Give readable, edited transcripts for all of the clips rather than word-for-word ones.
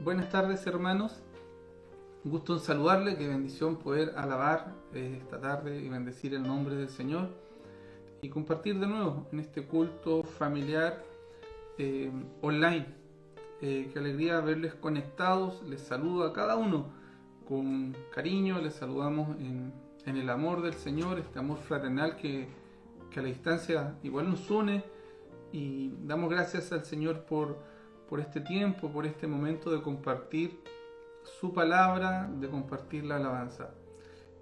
Buenas tardes, hermanos. Un gusto en saludarle. Qué bendición poder alabar esta tarde y bendecir el nombre del Señor y compartir de nuevo en este culto familiar online. Qué alegría verles conectados. Les saludo a cada uno con cariño. Les saludamos en el amor del Señor, este amor fraternal que a la distancia igual nos une, y damos gracias al Señor por este tiempo, por este momento de compartir su palabra, de compartir la alabanza.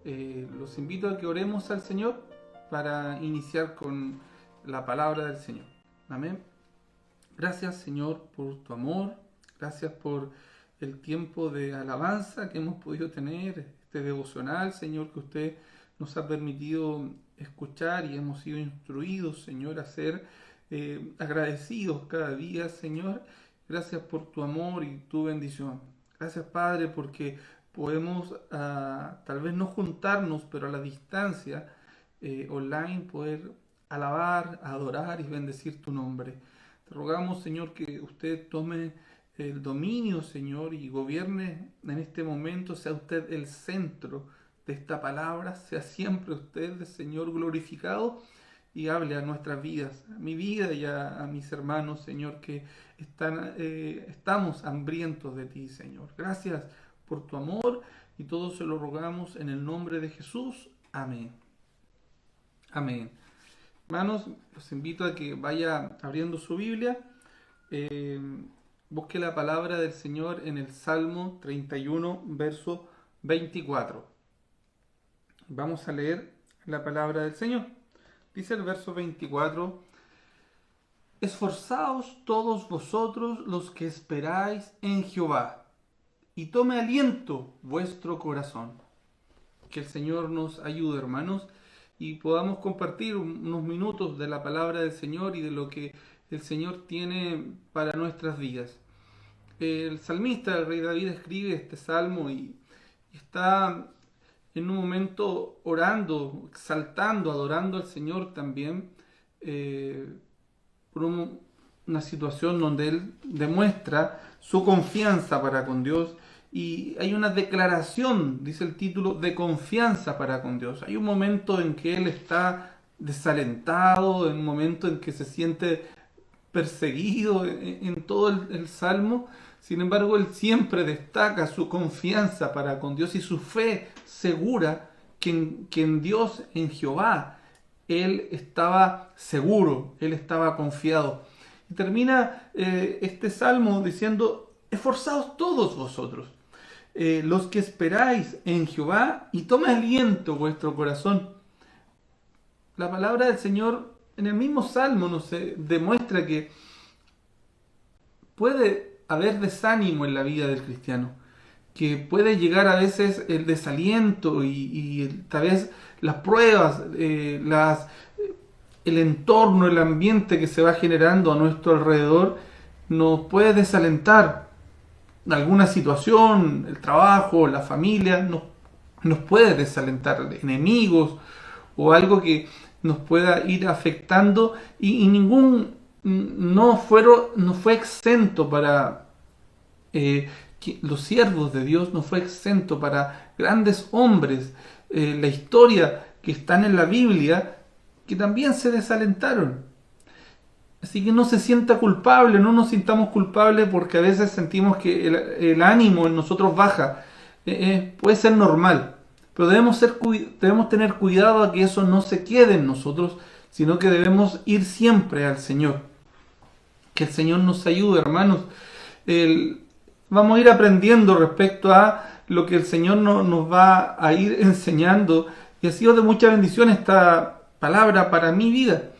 Los invito a que oremos al Señor para iniciar con la palabra del Señor. Amén. Gracias, Señor, por tu amor. Gracias por el tiempo de alabanza que hemos podido tener, este devocional, Señor, que usted nos ha permitido escuchar y hemos sido instruidos, Señor, a ser agradecidos cada día, Señor. Gracias por tu amor y tu bendición. Gracias, Padre, porque podemos tal vez no juntarnos, pero a la distancia online poder alabar, adorar y bendecir tu nombre. Te rogamos, Señor, que usted tome el dominio, Señor, y gobierne en este momento. Sea usted el centro de esta palabra. Sea siempre usted, Señor, glorificado y hable a nuestras vidas, a mi vida y a mis hermanos, Señor, que estamos hambrientos de ti, Señor. Gracias por tu amor y todo se lo rogamos en el nombre de Jesús. Amén. Amén. Hermanos, los invito a que vaya abriendo su Biblia. Busque la palabra del Señor en el Salmo 31, verso 24. Vamos a leer la palabra del Señor. Dice el verso 24: Esforzaos todos vosotros los que esperáis en Jehová, y tome aliento vuestro corazón. Que el Señor nos ayude, hermanos, y podamos compartir unos minutos de la palabra del Señor y de lo que el Señor tiene para nuestras vidas. El salmista, el rey David, escribe este salmo y está en un momento orando, exaltando, adorando al Señor también, por una situación donde él demuestra su confianza para con Dios, y hay una declaración, dice el título, de confianza para con Dios. Hay un momento en que él está desalentado, en un momento en que se siente perseguido en todo el salmo. Sin embargo, él siempre destaca su confianza para con Dios y su fe segura que en Dios, en Jehová, él estaba seguro, él estaba confiado. Y termina este salmo diciendo: esforzaos todos vosotros, los que esperáis en Jehová, y tome aliento vuestro corazón. La palabra del Señor en el mismo salmo nos demuestra que puede haber desánimo en la vida del cristiano, que puede llegar a veces el desaliento y tal vez las pruebas, el entorno, el ambiente que se va generando a nuestro alrededor nos puede desalentar. Alguna situación, el trabajo, la familia, nos puede desalentar, enemigos o algo que nos pueda ir afectando, y no fue exento para los siervos de Dios, no fue exento para grandes hombres. La historia que están en la Biblia, que también se desalentaron. Así que no se sienta culpable, no nos sintamos culpables porque a veces sentimos que el ánimo en nosotros baja. Puede ser normal, pero debemos tener cuidado a que eso no se quede en nosotros, sino que debemos ir siempre al Señor. Que el Señor nos ayude, hermanos. Vamos a ir aprendiendo respecto a lo que el Señor nos va a ir enseñando, y ha sido de mucha bendición esta palabra para mi vida.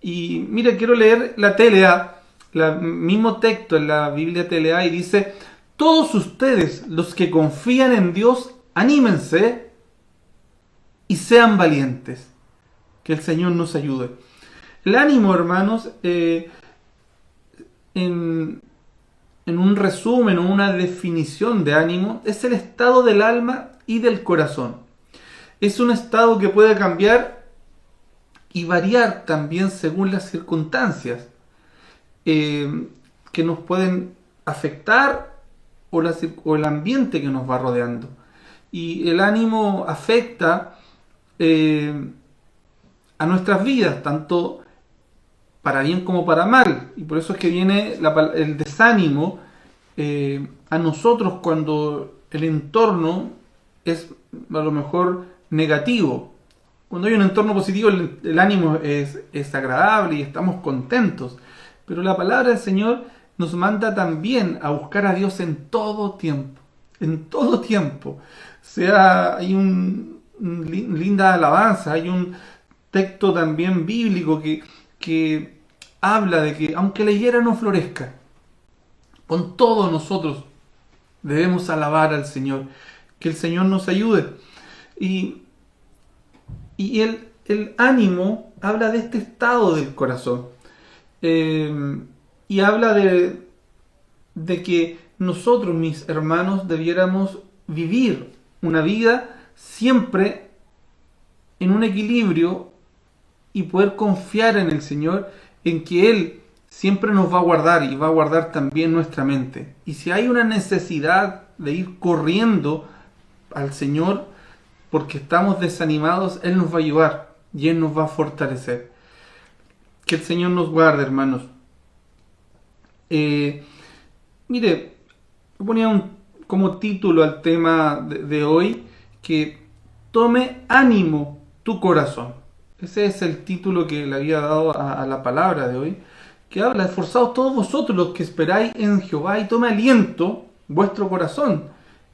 Y mira, quiero leer la TLA, el mismo texto en la Biblia TLA, y dice: todos ustedes, los que confían en Dios, anímense y sean valientes. Que el Señor nos ayude. El ánimo, hermanos, en un resumen o una definición de ánimo, es el estado del alma y del corazón. Es un estado que puede cambiar y variar también según las circunstancias, que nos pueden afectar o el ambiente que nos va rodeando. Y el ánimo afecta a nuestras vidas, tanto para bien como para mal. Y por eso es que viene el desánimo a nosotros cuando el entorno es a lo mejor negativo. Cuando hay un entorno positivo, el ánimo es agradable y estamos contentos. Pero la palabra del Señor nos manda también a buscar a Dios en todo tiempo. En todo tiempo. Hay linda alabanza, hay un texto también bíblico que habla de que aunque la higuera no florezca, con todos nosotros debemos alabar al Señor. Que el Señor nos ayude. Y el ánimo habla de este estado del corazón. Y habla de que nosotros, mis hermanos, debiéramos vivir una vida siempre en un equilibrio y poder confiar en el Señor, en que Él siempre nos va a guardar y va a guardar también nuestra mente. Y si hay una necesidad de ir corriendo al Señor porque estamos desanimados, Él nos va a ayudar y Él nos va a fortalecer. Que el Señor nos guarde, hermanos. Mire, ponía como título al tema de hoy, que tome ánimo tu corazón. Ese es el título que le había dado a la palabra de hoy, que habla: esforzados todos vosotros los que esperáis en Jehová, y tome aliento vuestro corazón.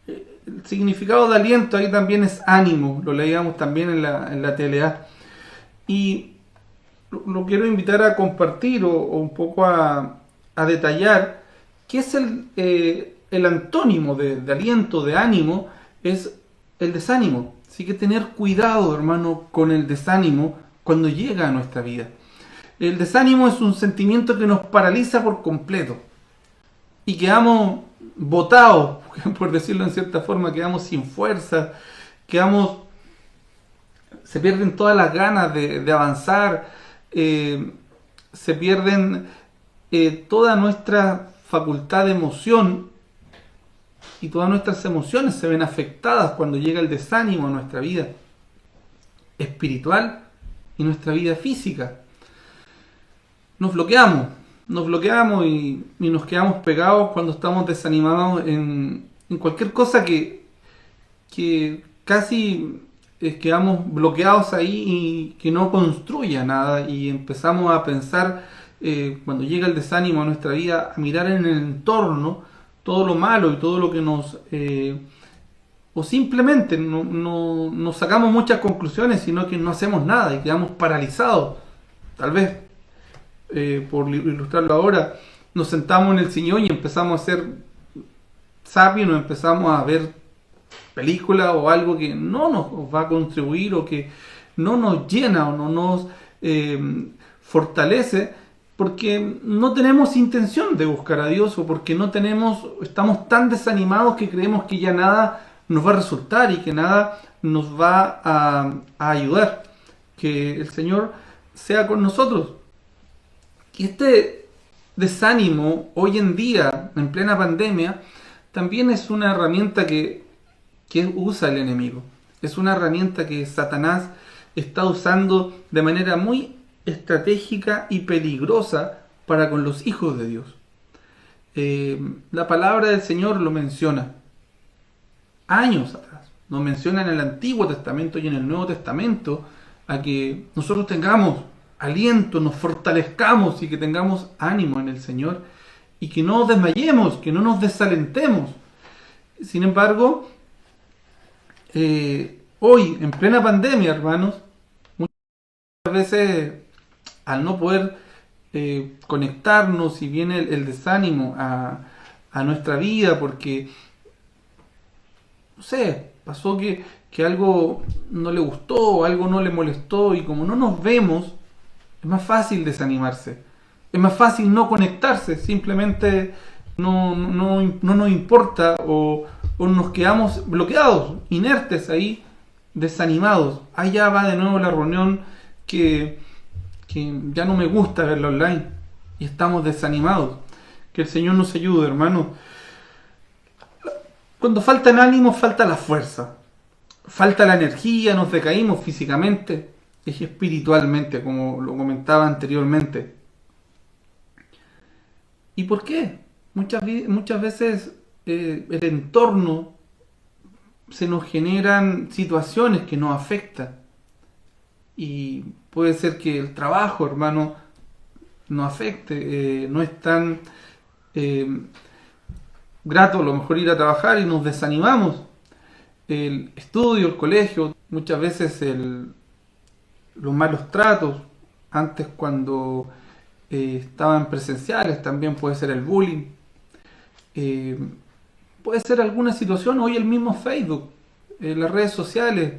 El significado de aliento ahí también es ánimo, lo leíamos también en la TLA. Y lo quiero invitar a compartir o un poco a detallar qué es el antónimo de aliento, de ánimo, es el desánimo. Así que tener cuidado, hermano, con el desánimo cuando llega a nuestra vida. El desánimo es un sentimiento que nos paraliza por completo y quedamos botados, por decirlo en cierta forma, quedamos sin fuerza, se pierden todas las ganas de avanzar, se pierden toda nuestra facultad de emoción, y todas nuestras emociones se ven afectadas cuando llega el desánimo a nuestra vida espiritual y nuestra vida física. Nos bloqueamos y nos quedamos pegados cuando estamos desanimados en cualquier cosa que casi quedamos bloqueados ahí y que no construya nada, y empezamos a pensar, cuando llega el desánimo a nuestra vida, a mirar en el entorno todo lo malo y todo lo que o simplemente no sacamos muchas conclusiones, sino que no hacemos nada y quedamos paralizados. Tal vez, por ilustrarlo ahora, nos sentamos en el sillón y empezamos a ser sabios, nos empezamos a ver películas o algo que no nos va a contribuir, o que no nos llena o no nos fortalece, porque no tenemos intención de buscar a Dios, o porque estamos tan desanimados que creemos que ya nada nos va a resultar y que nada nos va a ayudar. Que el Señor sea con nosotros. Y este desánimo hoy en día, en plena pandemia, también es una herramienta que usa el enemigo. Es una herramienta que Satanás está usando de manera muy estratégica y peligrosa para con los hijos de Dios. La palabra del Señor lo menciona años atrás, nos menciona en el Antiguo Testamento y en el Nuevo Testamento, a que nosotros tengamos aliento, nos fortalezcamos y que tengamos ánimo en el Señor, y que no desmayemos, que no nos desalentemos. Sin embargo, hoy, en plena pandemia, hermanos, muchas veces, al no poder conectarnos, y viene el desánimo a nuestra vida, porque, no sé, pasó que algo no le gustó, o algo no le molestó, y como no nos vemos, es más fácil desanimarse, es más fácil no conectarse, simplemente no nos importa, o nos quedamos bloqueados, inertes ahí, desanimados. Allá va de nuevo la reunión que ya no me gusta verla online, y estamos desanimados. Que el Señor nos ayude, hermanos. Cuando falta el ánimo, falta la fuerza, falta la energía, nos decaímos físicamente y espiritualmente, como lo comentaba anteriormente. ¿Y por qué? Muchas veces el entorno se nos generan situaciones que nos afectan. Y puede ser que el trabajo, hermano, nos afecte, no es tan grato a lo mejor ir a trabajar y nos desanimamos. El estudio, el colegio, muchas veces los malos tratos, antes cuando estaban presenciales, también puede ser el bullying, puede ser alguna situación, hoy el mismo Facebook, las redes sociales,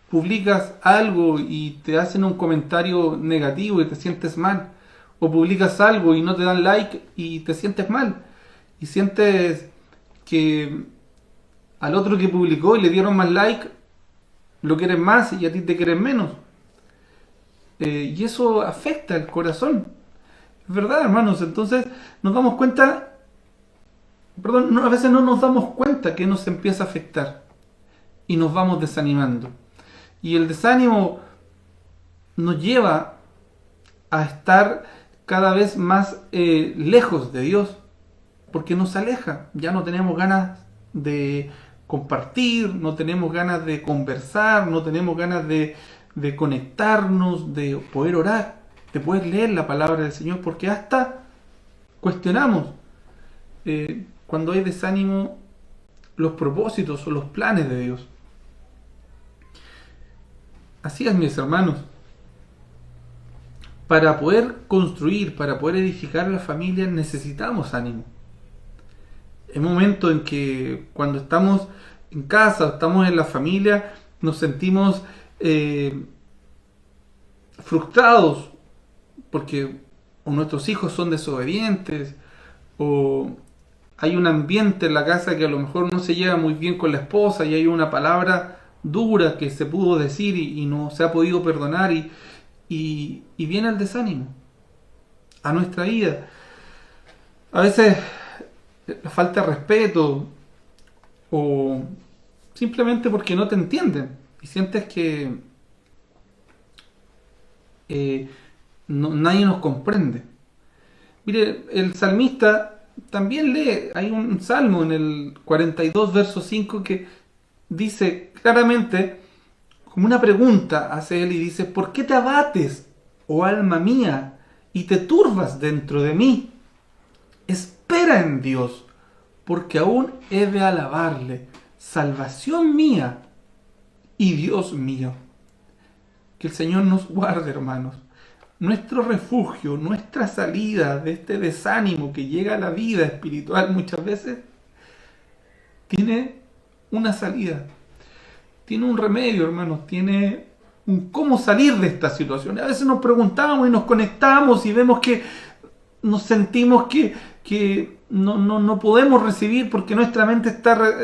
publicas algo y te hacen un comentario negativo y te sientes mal, o publicas algo y no te dan like y te sientes mal, y sientes que al otro que publicó y le dieron más like, lo quieren más y a ti te quieren menos. Y eso afecta el corazón. Es verdad, hermanos. Entonces nos damos cuenta, a veces no nos damos cuenta que nos empieza a afectar y nos vamos desanimando. Y el desánimo nos lleva a estar cada vez más lejos de Dios, porque nos aleja. Ya no tenemos ganas de compartir, no tenemos ganas de conversar, no tenemos ganas de conectarnos, de poder orar, de poder leer la palabra del Señor, porque hasta cuestionamos cuando hay desánimo los propósitos o los planes de Dios. Así es, mis hermanos. Para poder construir, para poder edificar la familia necesitamos ánimo. Es momento en que cuando estamos en casa, estamos en la familia, nos sentimos frustrados porque o nuestros hijos son desobedientes, o hay un ambiente en la casa que a lo mejor no se lleva muy bien con la esposa y hay una palabra dura que se pudo decir y no se ha podido perdonar y viene el desánimo a nuestra vida. A veces la falta de respeto o simplemente porque no te entienden y sientes que nadie nos comprende. Mire, el salmista también lee, hay un salmo en el 42 verso 5 que dice claramente, como una pregunta hace él y dice: ¿por qué te abates, oh alma mía, y te turbas dentro de mí? Espera en Dios, porque aún he de alabarle, salvación mía y Dios mío. Que el Señor nos guarde, hermanos. Nuestro refugio, nuestra salida de este desánimo que llega a la vida espiritual muchas veces, tiene una salida. Tiene un remedio, hermanos. Tiene un cómo salir de esta situación. A veces nos preguntamos y nos conectamos y vemos que nos sentimos que no podemos recibir porque nuestra mente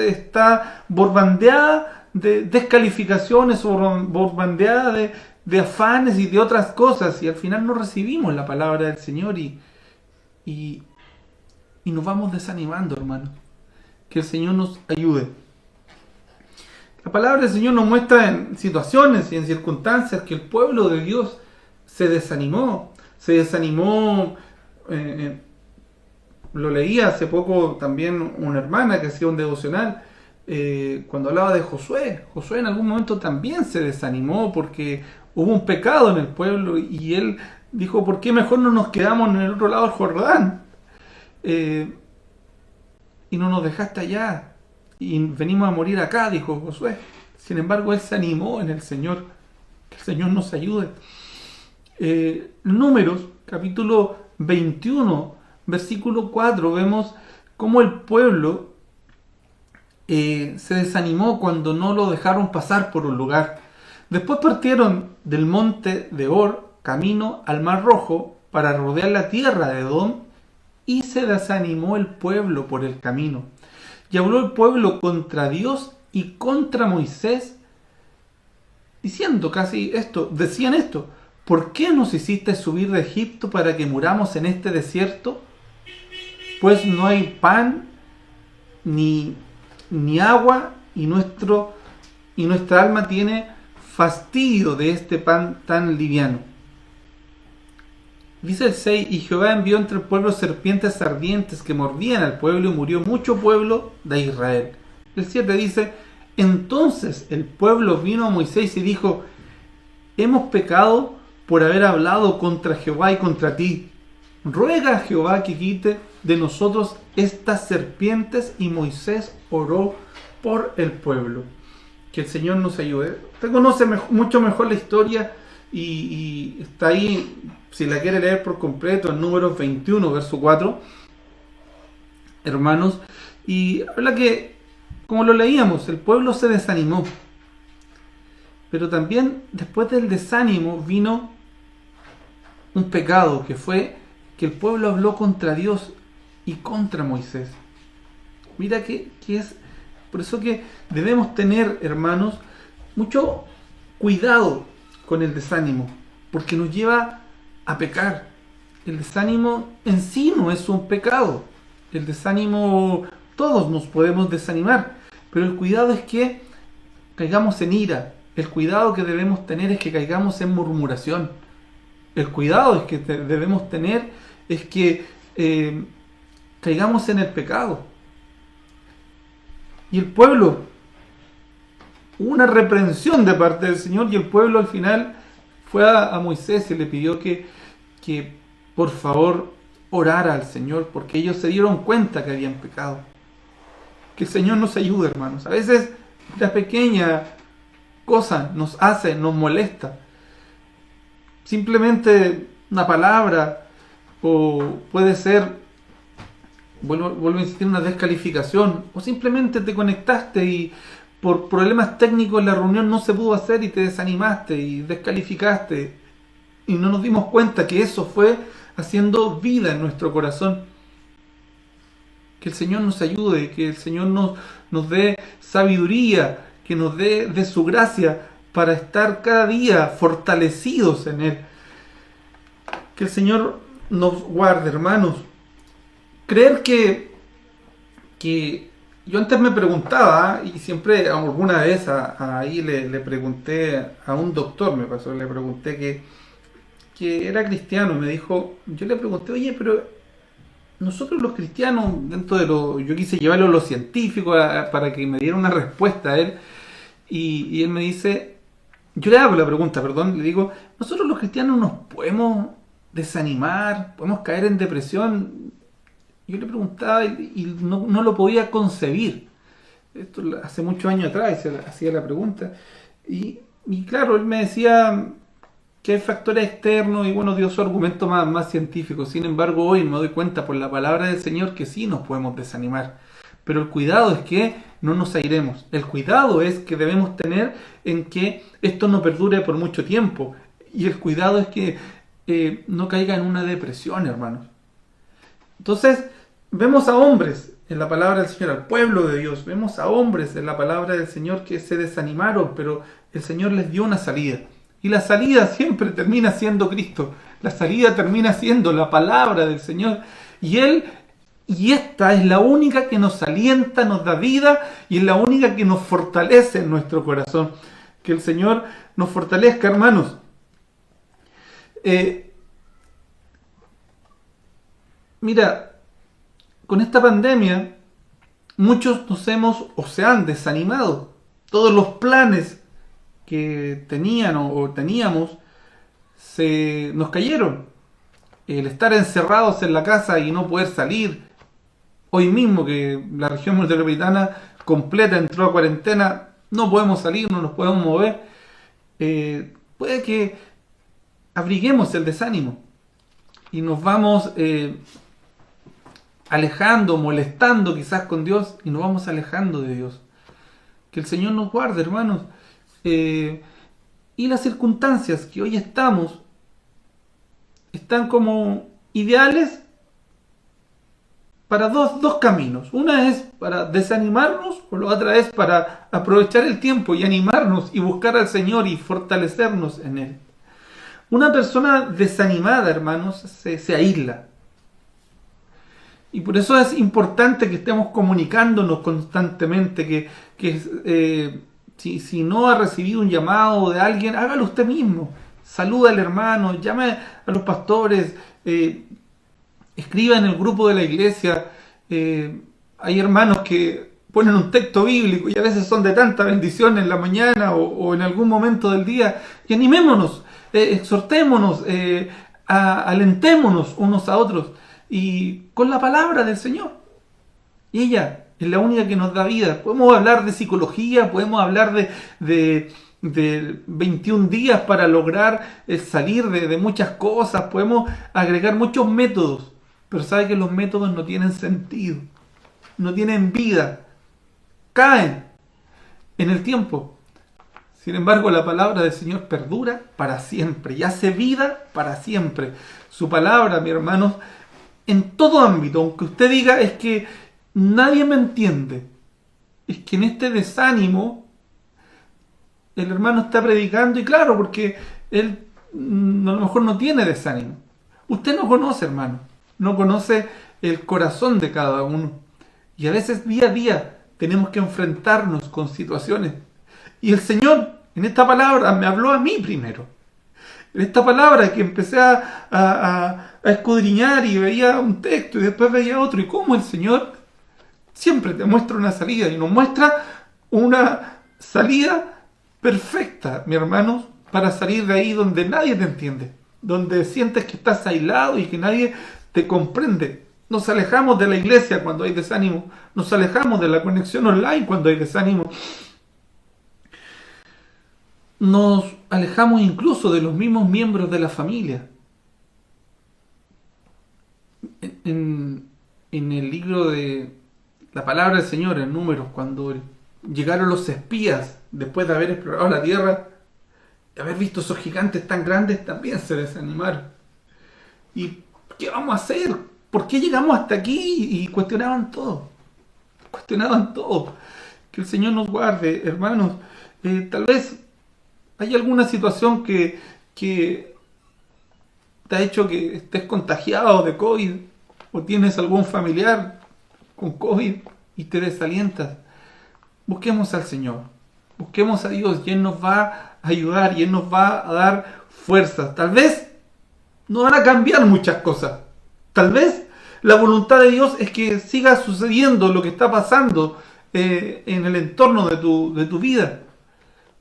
está borbandeada de descalificaciones o borbandeada de afanes y de otras cosas, y al final no recibimos la palabra del Señor y nos vamos desanimando, hermanos. Que el Señor nos ayude. La palabra del Señor nos muestra en situaciones y en circunstancias que el pueblo de Dios se desanimó. Lo leía hace poco también una hermana que hacía un devocional cuando hablaba de Josué. Josué en algún momento también se desanimó porque hubo un pecado en el pueblo y él dijo: ¿por qué mejor no nos quedamos en el otro lado del Jordán? Y no nos dejaste allá y venimos a morir acá, dijo Josué. Sin embargo, él se animó en el Señor. Que el Señor nos ayude. Números, capítulo 21, versículo 4, vemos cómo el pueblo se desanimó cuando no lo dejaron pasar por un lugar. Después partieron del monte de Or, camino al Mar Rojo, para rodear la tierra de Edom, y se desanimó el pueblo por el camino. Y habló el pueblo contra Dios y contra Moisés, diciendo decían esto: ¿por qué nos hiciste subir de Egipto para que muramos en este desierto? Pues no hay pan ni ni agua, y nuestra alma tiene fastidio de este pan tan liviano. Dice el 6, y Jehová envió entre el pueblo serpientes ardientes que mordían al pueblo, y murió mucho pueblo de Israel. El 7 dice, entonces el pueblo vino a Moisés y dijo, hemos pecado por haber hablado contra Jehová y contra ti. Ruega a Jehová que quite de nosotros estas serpientes. Y Moisés oró por el pueblo. Que el Señor nos ayude. Usted conoce mucho mejor la historia y está ahí, si la quiere leer por completo, en Números 21, verso 4, hermanos. Y habla que, como lo leíamos, el pueblo se desanimó. Pero también después del desánimo vino un pecado, que fue que el pueblo habló contra Dios y contra Moisés. Mira que es por eso que debemos tener, hermanos, mucho cuidado con el desánimo, porque nos lleva a pecar. El desánimo en sí no es un pecado. El desánimo, todos nos podemos desanimar, pero el cuidado es que caigamos en ira. El cuidado que debemos tener es que caigamos en murmuración. El cuidado es que debemos tener es que caigamos en el pecado. Y el pueblo, hubo una reprensión de parte del Señor, y el pueblo al final fue a Moisés y le pidió que por favor orara al Señor, porque ellos se dieron cuenta que habían pecado. Que el Señor nos ayude, hermanos. A veces la pequeña cosa nos molesta. Simplemente una palabra, o puede ser, vuelvo a insistir, una descalificación, o simplemente te conectaste y por problemas técnicos la reunión no se pudo hacer y te desanimaste y descalificaste, y no nos dimos cuenta que eso fue haciendo vida en nuestro corazón. Que el Señor nos ayude, que el Señor nos dé sabiduría, que nos dé de su gracia para estar cada día fortalecidos en Él. Que el Señor nos guarde, hermanos. Creer que yo antes me preguntaba, y siempre alguna vez ahí le pregunté a un doctor, me pasó, le pregunté que era cristiano, y me dijo, yo le pregunté, oye, pero nosotros los cristianos, dentro de yo quise llevarlo a lo científico para que me diera una respuesta a él, y él me dice, yo le hago la pregunta, perdón, le digo, nosotros los cristianos nos podemos desanimar, podemos caer en depresión. Yo le preguntaba y no lo podía concebir. Esto hace muchos años atrás se hacía la pregunta. Y claro, él me decía que hay factores externos, y bueno, dio su argumento más científico. Sin embargo, hoy me doy cuenta por la palabra del Señor que sí nos podemos desanimar. Pero el cuidado es que no nos airemos. El cuidado es que debemos tener en que esto no perdure por mucho tiempo. Y el cuidado es que no caiga en una depresión, hermanos. Entonces, vemos a hombres en la palabra del Señor, al pueblo de Dios, vemos a hombres en la palabra del Señor que se desanimaron, pero el Señor les dio una salida. Y la salida siempre termina siendo Cristo. La salida termina siendo la palabra del Señor. Y esta es la única que nos alienta, nos da vida, y es la única que nos fortalece en nuestro corazón. Que el Señor nos fortalezca, hermanos. Mira, con esta pandemia, muchos se han desanimado. Todos los planes que tenían o teníamos nos cayeron. El estar encerrados en la casa y no poder salir. Hoy mismo que la región metropolitana completa entró a cuarentena, no podemos salir, no nos podemos mover. Puede que abriguemos el desánimo y nos vamos alejando, molestando quizás con Dios, y nos vamos alejando de Dios. Que el Señor nos guarde, hermanos. Y las circunstancias que hoy están como ideales para dos caminos. Una es para desanimarnos, o la otra es para aprovechar el tiempo y animarnos y buscar al Señor y fortalecernos en Él. Una persona desanimada, hermanos, se aísla. Y por eso es importante que estemos comunicándonos constantemente, si no ha recibido un llamado de alguien, hágalo usted mismo. Saluda al hermano, llame a los pastores, escriba en el grupo de la iglesia. Hay hermanos que ponen un texto bíblico y a veces son de tanta bendición en la mañana o en algún momento del día. Y animémonos, exhortémonos, alentémonos unos a otros y con la palabra del Señor. Y ella es la única que nos da vida. Podemos hablar de psicología, podemos hablar de 21 días para lograr salir de muchas cosas, podemos agregar muchos métodos, pero sabe que los métodos no tienen sentido, no tienen vida, caen en el tiempo. Sin embargo, la palabra del Señor perdura para siempre y hace vida para siempre. Su palabra, mi hermano, en todo ámbito, aunque usted diga es que nadie me entiende, es que en este desánimo el hermano está predicando y claro, porque él a lo mejor no tiene desánimo. Usted no conoce, hermano, no conoce el corazón de cada uno. Y a veces día a día tenemos que enfrentarnos con situaciones. Y el Señor en esta palabra me habló a mí primero. En esta palabra que empecé a escudriñar y veía un texto y después veía otro. Y cómo el Señor siempre te muestra una salida y nos muestra una salida perfecta, mi hermano, para salir de ahí donde nadie te entiende, donde sientes que estás aislado y que nadie te comprende. Nos alejamos de la iglesia cuando hay desánimo, nos alejamos de la conexión online cuando hay desánimo, nos alejamos incluso de los mismos miembros de la familia. En el libro de la palabra del Señor, en Números, cuando llegaron los espías después de haber explorado la tierra, de haber visto esos gigantes tan grandes, también se desanimaron. ¿Y qué vamos a hacer? ¿Por qué llegamos hasta aquí? Y cuestionaban todo. Cuestionaban todo. Que el Señor nos guarde, hermanos. Tal vez hay alguna situación que te ha hecho que estés contagiado de COVID o tienes algún familiar con COVID y te desalientas. Busquemos al Señor, busquemos a Dios y Él nos va a ayudar y Él nos va a dar fuerzas. Tal vez no van a cambiar muchas cosas. Tal vez la voluntad de Dios es que siga sucediendo lo que está pasando en el entorno de tu vida.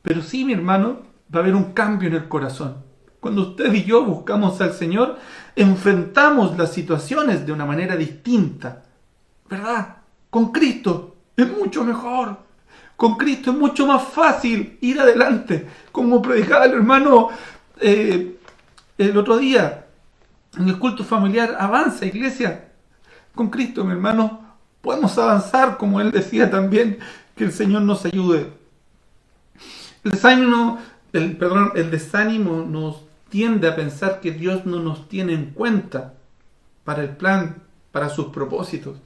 Pero sí, mi hermano, va a haber un cambio en el corazón. Cuando usted y yo buscamos al Señor, enfrentamos las situaciones de una manera distinta. ¿Verdad? Con Cristo es mucho mejor. Con Cristo es mucho más fácil ir adelante. Como predicaba el hermano el otro día en el culto familiar, avanza, iglesia. Con Cristo, mi hermano, podemos avanzar, como él decía también, que el Señor nos ayude. El desánimo nos tiende a pensar que Dios no nos tiene en cuenta para el plan, para sus propósitos.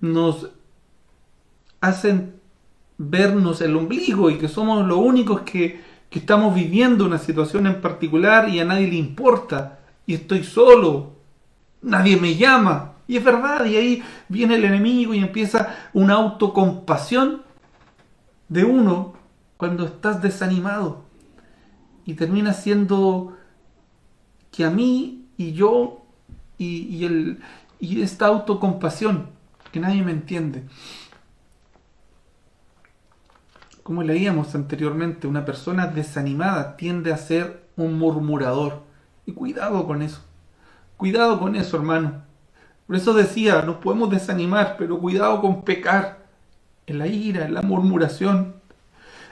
Nos hacen vernos el ombligo y que somos los únicos que estamos viviendo una situación en particular y a nadie le importa y estoy solo, nadie me llama. Y es verdad, y ahí viene el enemigo y empieza una autocompasión de uno cuando estás desanimado y termina siendo que a mí y yo y esta autocompasión que nadie me entiende. Como leíamos anteriormente, una persona desanimada tiende a ser un murmurador. Y cuidado con eso. Cuidado con eso, hermano. Por eso decía, nos podemos desanimar, pero cuidado con pecar en la ira, en la murmuración.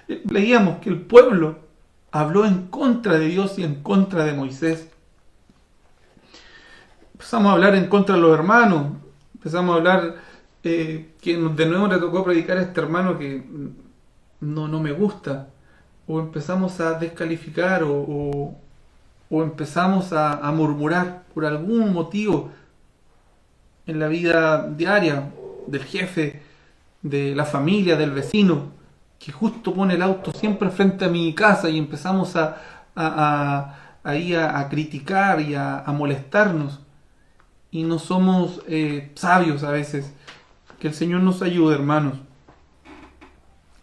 Leíamos que el pueblo habló en contra de Dios y en contra de Moisés. Empezamos a hablar en contra de los hermanos. Empezamos a hablar que de nuevo le tocó predicar a este hermano que no me gusta. O empezamos a descalificar o empezamos a murmurar por algún motivo en la vida diaria del jefe, de la familia, del vecino, que justo pone el auto siempre frente a mi casa y empezamos a criticar y a molestarnos. y no somos sabios a veces. Que el Señor nos ayude, hermanos.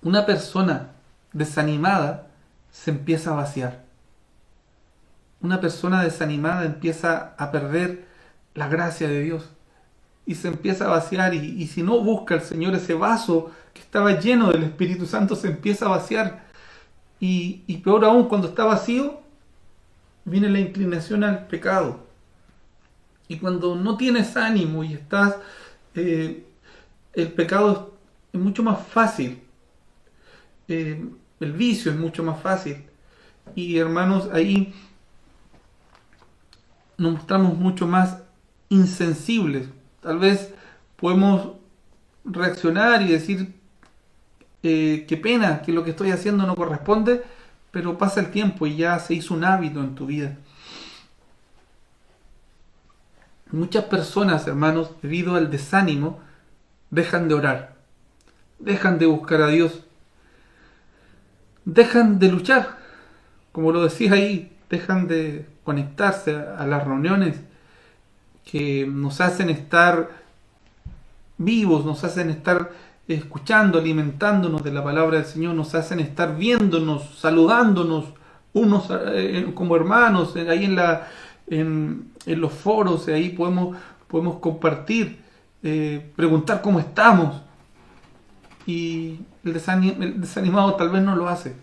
Una persona desanimada se empieza a vaciar. Una persona desanimada empieza a perder la gracia de Dios y se empieza a vaciar, y si no busca el Señor, ese vaso que estaba lleno del Espíritu Santo se empieza a vaciar, y peor aún, cuando está vacío viene la inclinación al pecado, y cuando no tienes ánimo y estás el pecado es mucho más fácil, el vicio es mucho más fácil, y hermanos, ahí nos mostramos mucho más insensibles. Tal vez podemos reaccionar y decir qué pena que lo que estoy haciendo no corresponde, pero pasa el tiempo y ya se hizo un hábito en tu vida. Muchas personas, hermanos, debido al desánimo, dejan de orar, dejan de buscar a Dios, dejan de luchar, como lo decía ahí, dejan de conectarse a las reuniones que nos hacen estar vivos, nos hacen estar escuchando, alimentándonos de la palabra del Señor, nos hacen estar viéndonos, saludándonos unos como hermanos, ahí en los foros, ahí podemos compartir, preguntar cómo estamos, y el desanimado tal vez no lo hace.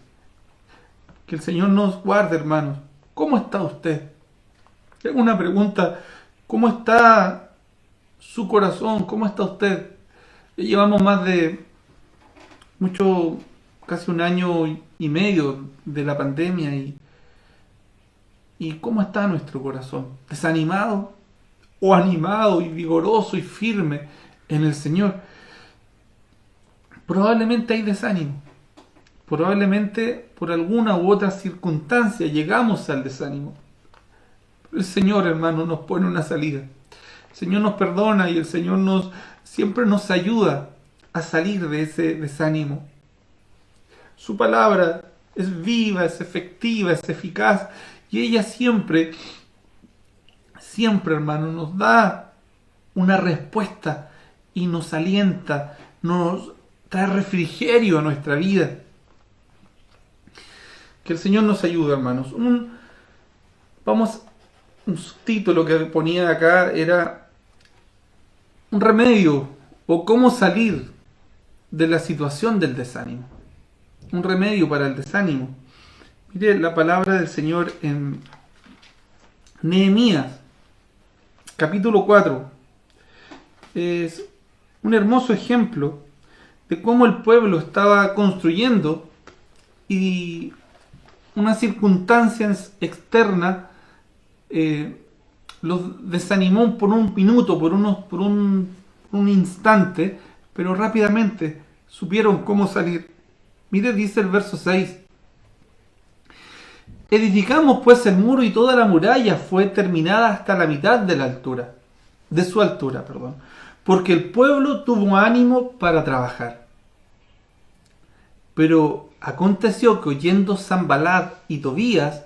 Que el Señor nos guarde, hermanos. ¿Cómo está usted? Tengo una pregunta. ¿Cómo está su corazón? ¿Cómo está usted? Llevamos casi un año y medio de la pandemia, y ¿cómo está nuestro corazón? ¿Desanimado o animado y vigoroso y firme en el Señor? Probablemente hay desánimo. Probablemente por alguna u otra circunstancia llegamos al desánimo. El Señor, hermano, nos pone una salida. El Señor nos perdona y el Señor siempre nos ayuda a salir de ese desánimo. Su palabra es viva, es efectiva, es eficaz, y ella siempre, hermano, nos da una respuesta y nos alienta, nos trae refrigerio a nuestra vida. Que el Señor nos ayude, hermanos. Un subtítulo que ponía acá era un remedio o cómo salir de la situación del desánimo. Un remedio para el desánimo. Mire la palabra del Señor en Nehemías, capítulo 4. Es un hermoso ejemplo de cómo el pueblo estaba construyendo y una circunstancia externa los desanimó por un minuto, por un instante, pero rápidamente supieron cómo salir. Mire, dice el verso 6. Edificamos pues el muro, y toda la muralla fue terminada hasta la mitad de su altura, porque el pueblo tuvo ánimo para trabajar. Pero aconteció que, oyendo Sanbalat y Tobías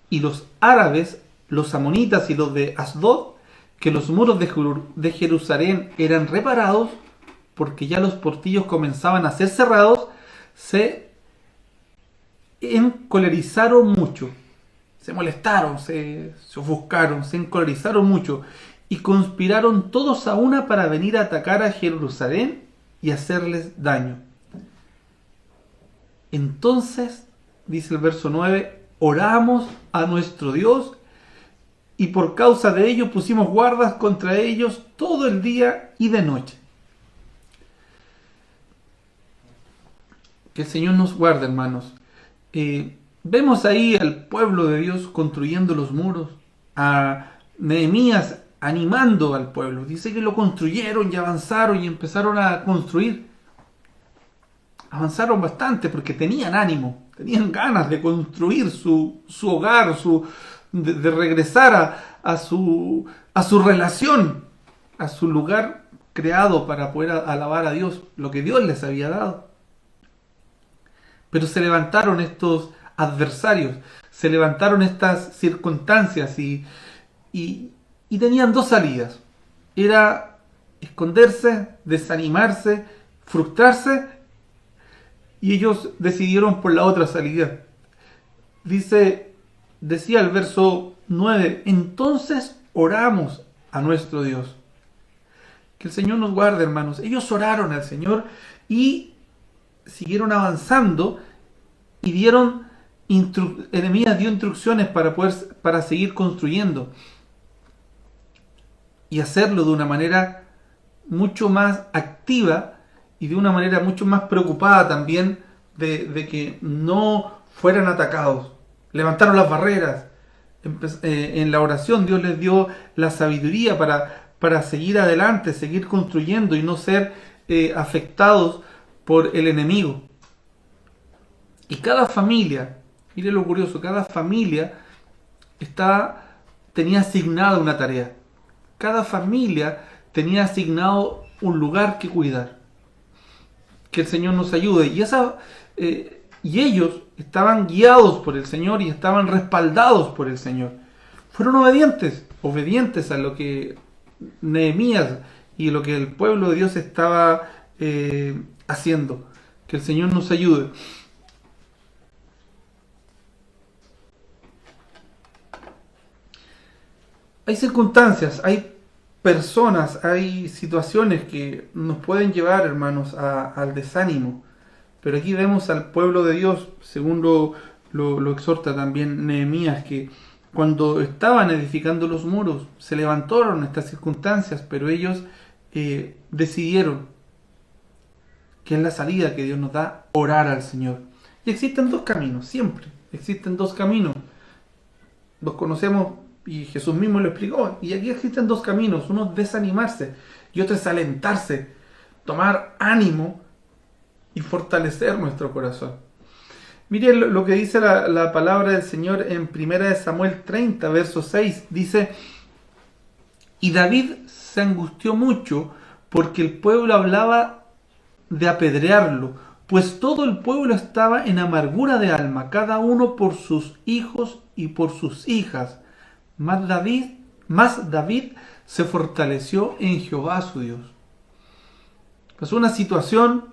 y los árabes, los amonitas y los de Asdod, que los muros de Jerusalén eran reparados, porque ya los portillos comenzaban a ser cerrados, se encolerizaron mucho, se molestaron, se ofuscaron, se encolerizaron mucho, y conspiraron todos a una para venir a atacar a Jerusalén y hacerles daño. Entonces, dice el verso 9, oramos a nuestro Dios, y por causa de ello pusimos guardas contra ellos todo el día y de noche. Que el Señor nos guarde, hermanos. Vemos ahí al pueblo de Dios construyendo los muros, a Nehemías animando al pueblo. Dice que lo construyeron y avanzaron y empezaron a construir. Avanzaron bastante porque tenían ánimo, tenían ganas de construir su hogar, de regresar a su relación, a su lugar creado para poder alabar a Dios, lo que Dios les había dado. Pero se levantaron estos adversarios, se levantaron estas circunstancias y y tenían dos salidas. Era esconderse, desanimarse, frustrarse, y ellos decidieron por la otra salida. Decía el verso 9, entonces oramos a nuestro Dios. Que el Señor nos guarde, hermanos. Ellos oraron al Señor y siguieron avanzando y Nehemías dio instrucciones para seguir construyendo y hacerlo de una manera mucho más activa y de una manera mucho más preocupada también de que no fueran atacados. Levantaron las barreras. En la oración Dios les dio la sabiduría para seguir adelante, seguir construyendo y no ser afectados por el enemigo. Y cada familia, mire lo curioso, cada familia tenía asignada una tarea. Cada familia tenía asignado un lugar que cuidar. Que el Señor nos ayude. Y ellos estaban guiados por el Señor y estaban respaldados por el Señor. Fueron obedientes a lo que Nehemías y lo que el pueblo de Dios estaba haciendo. Que el Señor nos ayude. Hay circunstancias, hay personas, hay situaciones que nos pueden llevar, hermanos, al desánimo. Pero aquí vemos al pueblo de Dios, según lo exhorta también Nehemías, que cuando estaban edificando los muros, se levantaron estas circunstancias, pero ellos decidieron, que es la salida que Dios nos da, orar al Señor. Y existen dos caminos, siempre. Existen dos caminos. Los conocemos y Jesús mismo lo explicó. Y aquí existen dos caminos. Uno es desanimarse y otro es alentarse, tomar ánimo y fortalecer nuestro corazón. Miren lo que dice la palabra del Señor en 1 Samuel 30, verso 6. Dice, y David se angustió mucho porque el pueblo hablaba de apedrearlo, pues todo el pueblo estaba en amargura de alma, cada uno por sus hijos y por sus hijas. Mas David se fortaleció en Jehová su Dios. Pasó una situación,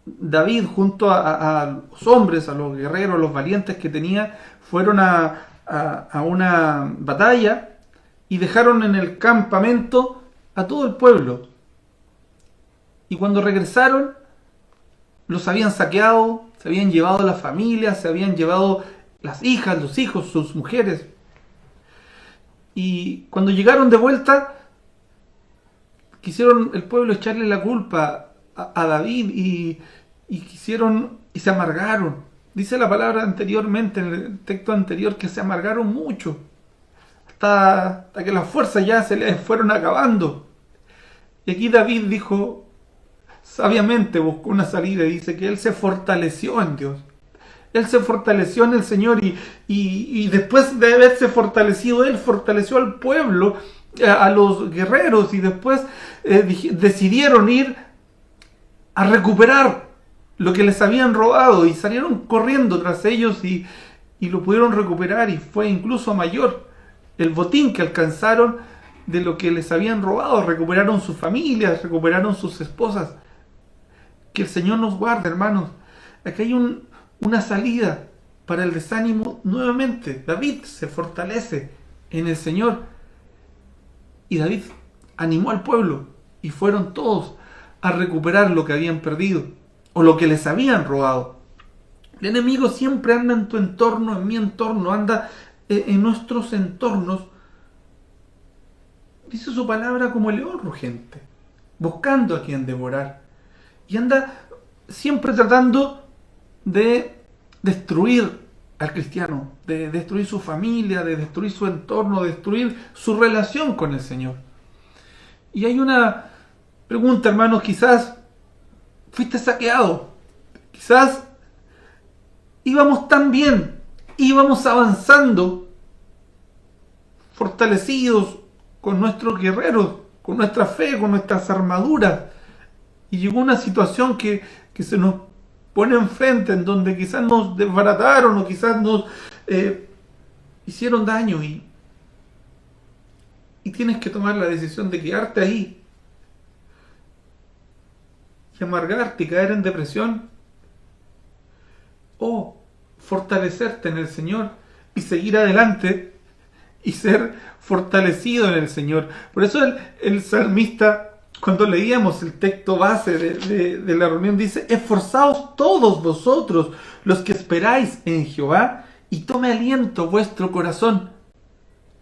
David junto a los hombres, a los guerreros, a los valientes que tenía, fueron a una batalla y dejaron en el campamento a todo el pueblo. Y cuando regresaron, los habían saqueado, se habían llevado las familias, se habían llevado las hijas, los hijos, sus mujeres. Y cuando llegaron de vuelta, quisieron el pueblo echarle la culpa a David y se amargaron. Dice la palabra anteriormente, en el texto anterior, que se amargaron mucho, hasta que las fuerzas ya se les fueron acabando. Y aquí David dijo, sabiamente buscó una salida, y dice que él se fortaleció en Dios. Él se fortaleció en el Señor y después de haberse fortalecido, él fortaleció al pueblo, a los guerreros, y después decidieron ir a recuperar lo que les habían robado y salieron corriendo tras ellos y lo pudieron recuperar, y fue incluso mayor el botín que alcanzaron de lo que les habían robado. Recuperaron sus familias, recuperaron sus esposas. Que el Señor nos guarde, hermanos. Aquí hay una salida para el desánimo nuevamente. David se fortalece en el Señor y David animó al pueblo y fueron todos a recuperar lo que habían perdido o lo que les habían robado. El enemigo siempre anda en tu entorno, en mi entorno, anda en nuestros entornos. Dice su palabra como el león rugente, buscando a quien devorar. Y anda siempre tratando de destruir al cristiano, de destruir su familia, de destruir su entorno, de destruir su relación con el Señor. Y hay una pregunta, hermanos, quizás fuiste saqueado, quizás íbamos tan bien, íbamos avanzando, fortalecidos con nuestros guerreros, con nuestra fe, con nuestras armaduras, y llegó una situación que se nos pone enfrente, en donde quizás nos desbarataron o quizás nos hicieron daño, y y tienes que tomar la decisión de quedarte ahí y amargarte y caer en depresión, o fortalecerte en el Señor y seguir adelante y ser fortalecido en el Señor. Por eso el salmista, cuando leíamos el texto base de la reunión, dice: esforzaos todos vosotros los que esperáis en Jehová, y tome aliento vuestro corazón.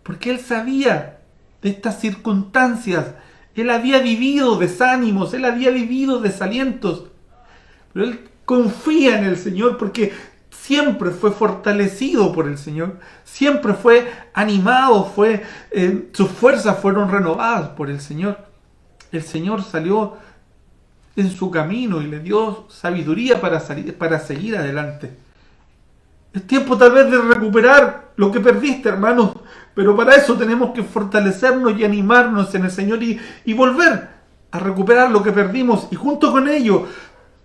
Porque él sabía de estas circunstancias, él había vivido desánimos, él había vivido desalientos, pero él confía en el Señor porque siempre fue fortalecido por el Señor, siempre fue animado, sus fuerzas fueron renovadas por el Señor. El Señor salió en su camino y le dio sabiduría para seguir adelante. Es tiempo tal vez de recuperar lo que perdiste, hermanos, pero para eso tenemos que fortalecernos y animarnos en el Señor y volver a recuperar lo que perdimos, y junto con ello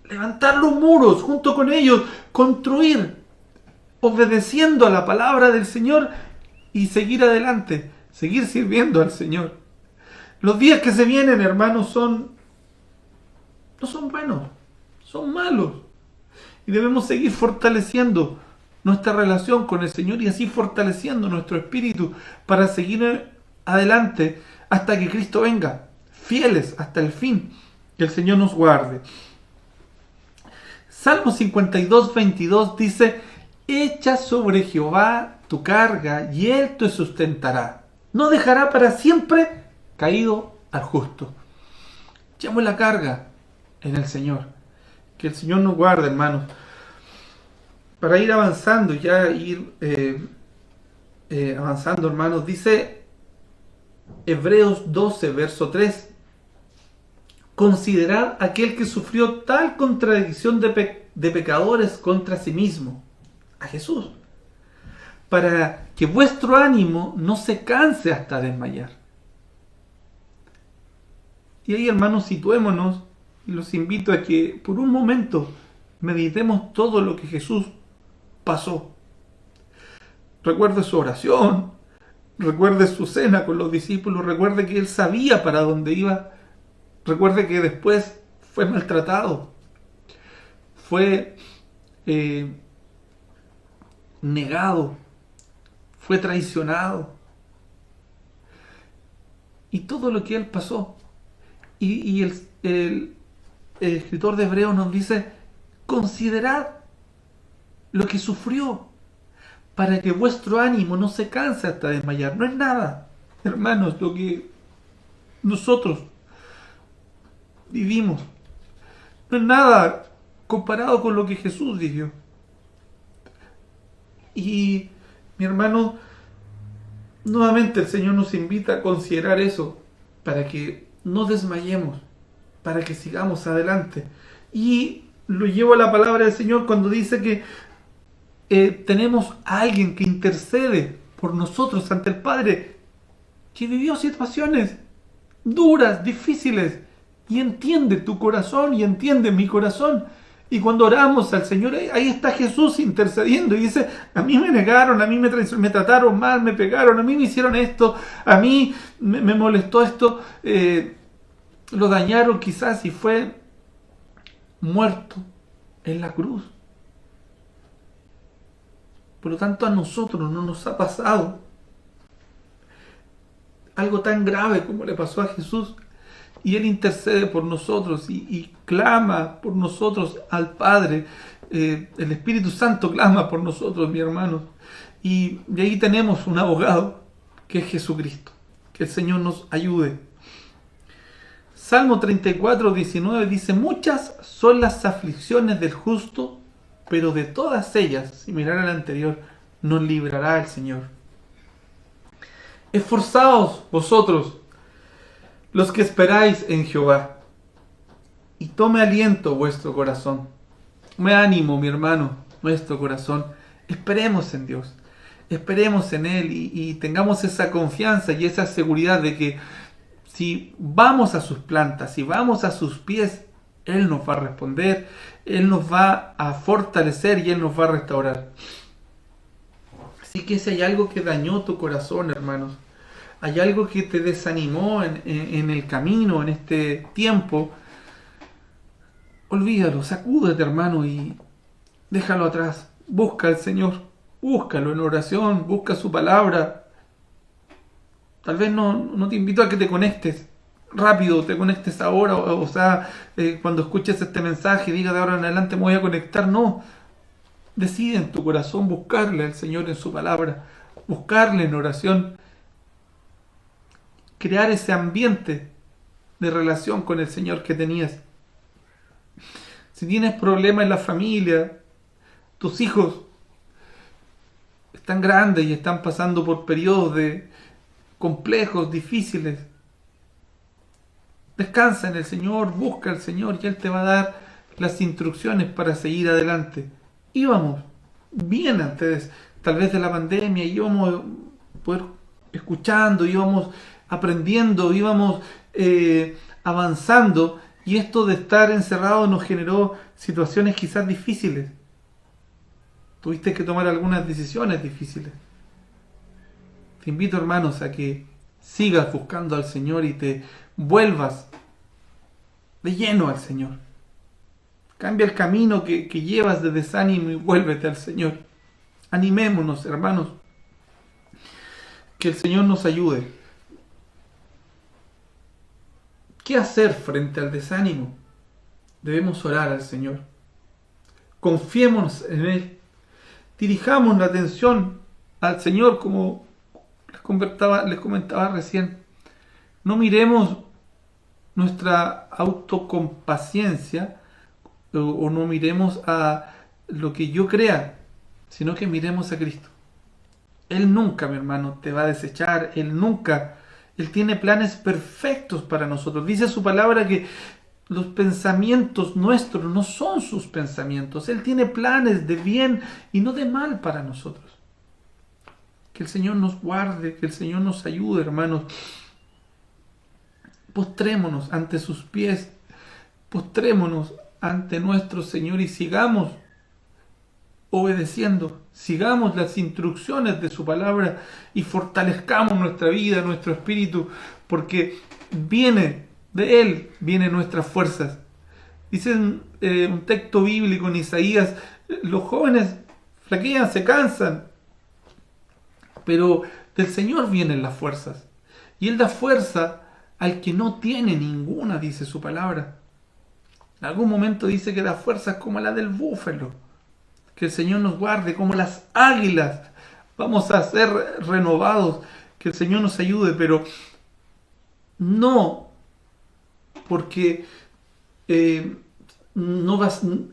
levantar los muros, junto con ellos construir, obedeciendo a la palabra del Señor, y seguir adelante, seguir sirviendo al Señor. Los días que se vienen, hermanos, no son buenos, son malos, y debemos seguir fortaleciendo nuestra relación con el Señor y así fortaleciendo nuestro espíritu para seguir adelante hasta que Cristo venga, fieles hasta el fin. Que el Señor nos guarde. Salmo 52, 22 dice: echa sobre Jehová tu carga y Él te sustentará. No dejará para siempre caído al justo. Echamos la carga en el Señor. Que el Señor nos guarde, hermanos. Para ir avanzando, avanzando, hermanos, dice Hebreos 12, verso 3: considerad aquel que sufrió tal contradicción de pecadores contra sí mismo, a Jesús, para que vuestro ánimo no se canse hasta desmayar. Y ahí, hermanos, situémonos, y los invito a que por un momento meditemos todo lo que Jesús pasó. Recuerde su oración, recuerde su cena con los discípulos, recuerde que él sabía para dónde iba, recuerde que después fue maltratado, fue negado, fue traicionado, y todo lo que él pasó. Y el escritor de Hebreos nos dice: considerad lo que sufrió, para que vuestro ánimo no se canse hasta desmayar. No es nada, hermanos, lo que nosotros vivimos. No es nada comparado con lo que Jesús vivió. Y, mi hermano, nuevamente el Señor nos invita a considerar eso, para que no desmayemos, para que sigamos adelante. Y lo llevo a la palabra del Señor cuando dice que tenemos a alguien que intercede por nosotros ante el Padre, que vivió situaciones duras, difíciles, y entiende tu corazón y entiende mi corazón. Y cuando oramos al Señor, ahí está Jesús intercediendo y dice: a mí me negaron, a mí me trataron mal, me pegaron, a mí me hicieron esto, a mí me molestó esto, lo dañaron quizás, y fue muerto en la cruz. Por lo tanto, a nosotros no nos ha pasado algo tan grave como le pasó a Jesús, y Él intercede por nosotros y clama por nosotros al Padre. El Espíritu Santo clama por nosotros, mi hermano. Y de ahí tenemos un abogado, que es Jesucristo. Que el Señor nos ayude. Salmo 34, 19 dice: muchas son las aflicciones del justo, pero de todas ellas, similar al anterior, nos librará el Señor. Esforzaos vosotros, los que esperáis en Jehová, y tome aliento vuestro corazón. Me ánimo, mi hermano, nuestro corazón. Esperemos en Dios, esperemos en Él, y tengamos esa confianza y esa seguridad de que si vamos a sus plantas, si vamos a sus pies, Él nos va a responder, Él nos va a fortalecer y Él nos va a restaurar. Así que si hay algo que dañó tu corazón, hermanos, hay algo que te desanimó en el camino, en este tiempo, olvídalo, sacúdete, hermano, y déjalo atrás. Busca al Señor, búscalo en oración, busca su palabra. Tal vez no te invito a que te conectes rápido, te conectes ahora, cuando escuches este mensaje, diga de ahora en adelante me voy a conectar. No, decide en tu corazón buscarle al Señor en su palabra, buscarle en oración, crear ese ambiente de relación con el Señor que tenías. Si tienes problemas en la familia, tus hijos están grandes y están pasando por periodos complejos, difíciles, descansa en el Señor, busca al Señor y Él te va a dar las instrucciones para seguir adelante. Íbamos bien antes, tal vez de la pandemia, íbamos escuchando, íbamos aprendiendo, íbamos avanzando, y esto de estar encerrado nos generó situaciones quizás difíciles. Tuviste que tomar algunas decisiones difíciles. Te invito, hermanos, a que sigas buscando al Señor y te vuelvas de lleno al Señor. Cambia el camino que llevas de desánimo y vuélvete al Señor. Animémonos, hermanos. Que el Señor nos ayude. ¿Qué hacer frente al desánimo? Debemos orar al Señor. Confiémonos en Él. Dirijamos la atención al Señor, como les comentaba recién. No miremos nuestra autocompaciencia o no miremos a lo que yo crea, sino que miremos a Cristo. Él nunca, mi hermano, te va a desechar. Él tiene planes perfectos para nosotros. Dice su palabra que los pensamientos nuestros no son sus pensamientos. Él tiene planes de bien y no de mal para nosotros. Que el Señor nos guarde, que el Señor nos ayude, hermanos. Postrémonos ante sus pies, postrémonos ante nuestro Señor y sigamos obedeciendo, sigamos las instrucciones de su palabra y fortalezcamos nuestra vida, nuestro espíritu, porque de Él vienen nuestras fuerzas. Dice un texto bíblico en Isaías, los jóvenes flaquean, se cansan, pero del Señor vienen las fuerzas. Y Él da fuerza al que no tiene ninguna, dice su palabra. En algún momento dice que da fuerzas como la del búfalo. Que el Señor nos guarde como las águilas. Vamos a ser renovados. Que el Señor nos ayude, pero no porque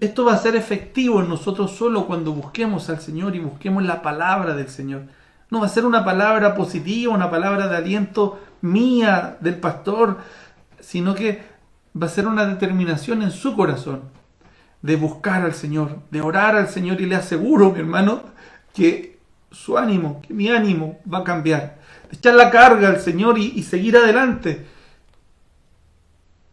esto va a ser efectivo en nosotros solo cuando busquemos al Señor y busquemos la palabra del Señor. No va a ser una palabra positiva, una palabra de aliento mía, del pastor, sino que va a ser una determinación en su corazón de buscar al Señor, de orar al Señor, y le aseguro, mi hermano, que su ánimo, que mi ánimo va a cambiar. De echar la carga al Señor y seguir adelante.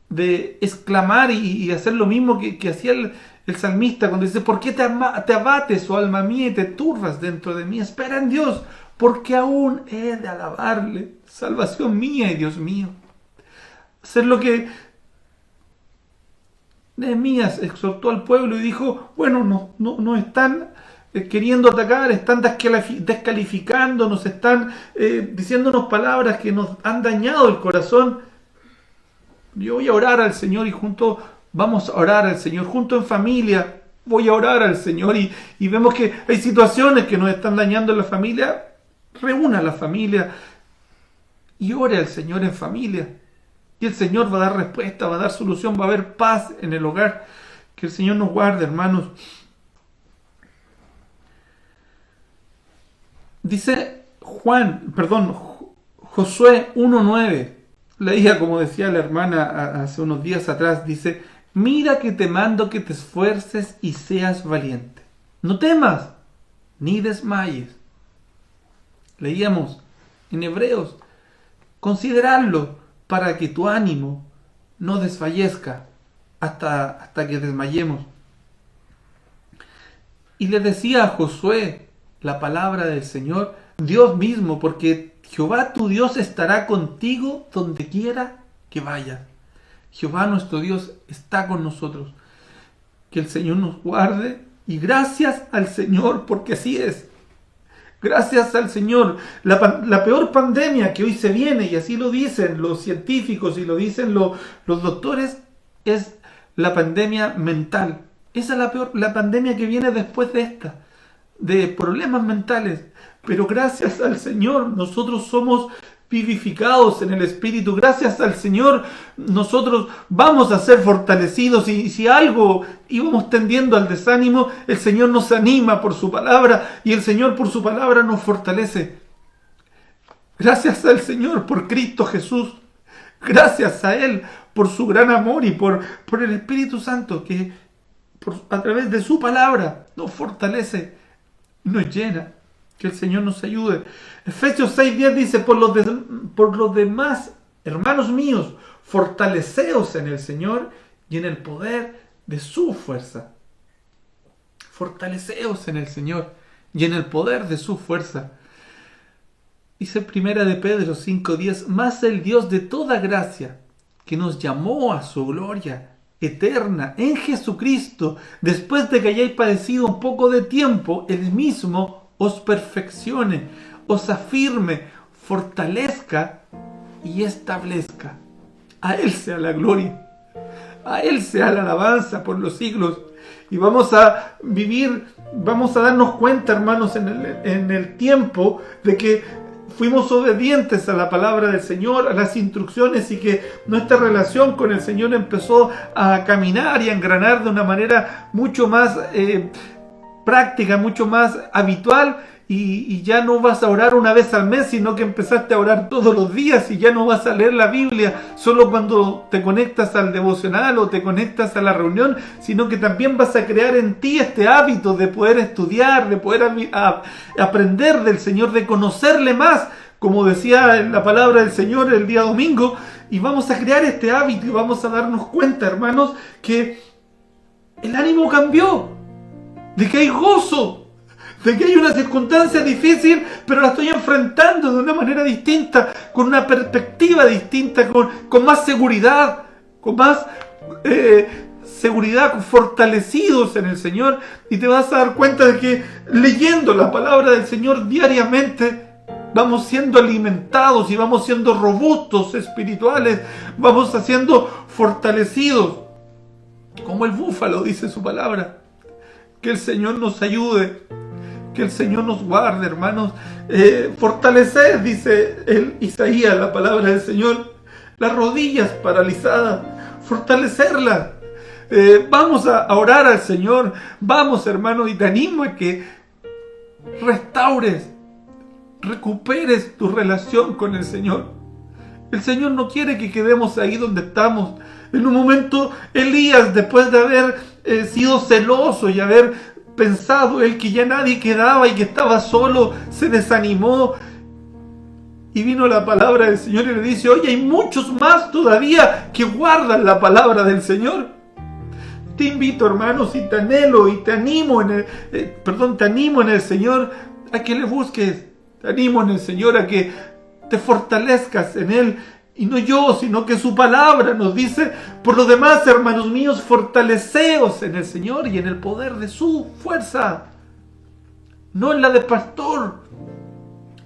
De exclamar y hacer lo mismo que hacía el salmista cuando dice: ¿por qué te abates, oh alma mía, y te turbas dentro de mí? Espera en Dios, porque aún he de alabarle, salvación mía y Dios mío. Hacer lo que Nehemías exhortó al pueblo y dijo: bueno, no están queriendo atacar, están descalificando, nos están diciéndonos palabras que nos han dañado el corazón. Yo voy a orar al Señor y juntos vamos a orar al Señor, junto en familia voy a orar al Señor, y vemos que hay situaciones que nos están dañando en la familia. Reúna a la familia y ore al Señor en familia. Y el Señor va a dar respuesta, va a dar solución, va a haber paz en el hogar. Que el Señor nos guarde, hermanos. Dice Josué 1:9. Leía, como decía la hermana hace unos días atrás, dice: mira que te mando que te esfuerces y seas valiente. No temas, ni desmayes. Leíamos en Hebreos: considerarlo para que tu ánimo no desfallezca hasta que desmayemos. Y le decía a Josué la palabra del Señor, Dios mismo, porque Jehová tu Dios estará contigo donde quiera que vayas. Jehová nuestro Dios está con nosotros. Que el Señor nos guarde y gracias al Señor porque así es. Gracias al Señor. La peor pandemia que hoy se viene, y así lo dicen los científicos y lo dicen los doctores, es la pandemia mental. Esa es la pandemia que viene después de esta, de problemas mentales. Pero gracias al Señor nosotros somos vivificados en el Espíritu. Gracias al Señor nosotros vamos a ser fortalecidos, y si algo íbamos tendiendo al desánimo, el Señor nos anima por su palabra, y el Señor por su palabra nos fortalece. Gracias al Señor por Cristo Jesús. Gracias a Él por su gran amor y por el Espíritu Santo que a través de su palabra nos fortalece, nos llena. Que el Señor nos ayude. Efesios 6:10 dice, por los demás, hermanos míos, fortaleceos en el Señor y en el poder de su fuerza. Fortaleceos en el Señor y en el poder de su fuerza. Dice Primera de Pedro 5:10, mas el Dios de toda gracia, que nos llamó a su gloria eterna en Jesucristo, después de que hayáis padecido un poco de tiempo, Él mismo os perfeccione, os afirme, fortalezca y establezca. A Él sea la gloria, a Él sea la alabanza por los siglos. Y vamos a vivir, vamos a darnos cuenta, hermanos, en el tiempo de que fuimos obedientes a la palabra del Señor, a las instrucciones, y que nuestra relación con el Señor empezó a caminar y a engranar de una manera mucho más práctica, mucho más habitual, y ya no vas a orar una vez al mes, sino que empezaste a orar todos los días, y ya no vas a leer la Biblia solo cuando te conectas al devocional o te conectas a la reunión, sino que también vas a crear en ti este hábito de poder estudiar, de poder aprender del Señor, de conocerle más, como decía en la palabra del Señor el día domingo, y vamos a crear este hábito y vamos a darnos cuenta, hermanos, que el ánimo cambió, de que hay gozo, de que hay una circunstancia difícil, pero la estoy enfrentando de una manera distinta, con una perspectiva distinta, con más seguridad, fortalecidos en el Señor. Y te vas a dar cuenta de que leyendo la palabra del Señor diariamente, vamos siendo alimentados y vamos siendo robustos espirituales, vamos siendo fortalecidos, como el búfalo, dice su palabra. Que el Señor nos ayude, que el Señor nos guarde, hermanos. Fortalecer, dice Isaías, la palabra del Señor, las rodillas paralizadas, fortalecerlas. Vamos a orar al Señor, vamos, hermanos, y te animo a que restaures, recuperes tu relación con el Señor. El Señor no quiere que quedemos ahí donde estamos. En un momento, Elías, después de haber sido celoso y haber pensado él que ya nadie quedaba y que estaba solo, se desanimó. Y vino la palabra del Señor y le dice, oye, hay muchos más todavía que guardan la palabra del Señor. Te invito, hermanos, y te anhelo y te animo te animo en el Señor a que le busques. Te animo en el Señor a que te fortalezcas en Él. Y no yo, sino que su palabra nos dice, por lo demás, hermanos míos, fortaleceos en el Señor y en el poder de su fuerza. No en la del pastor,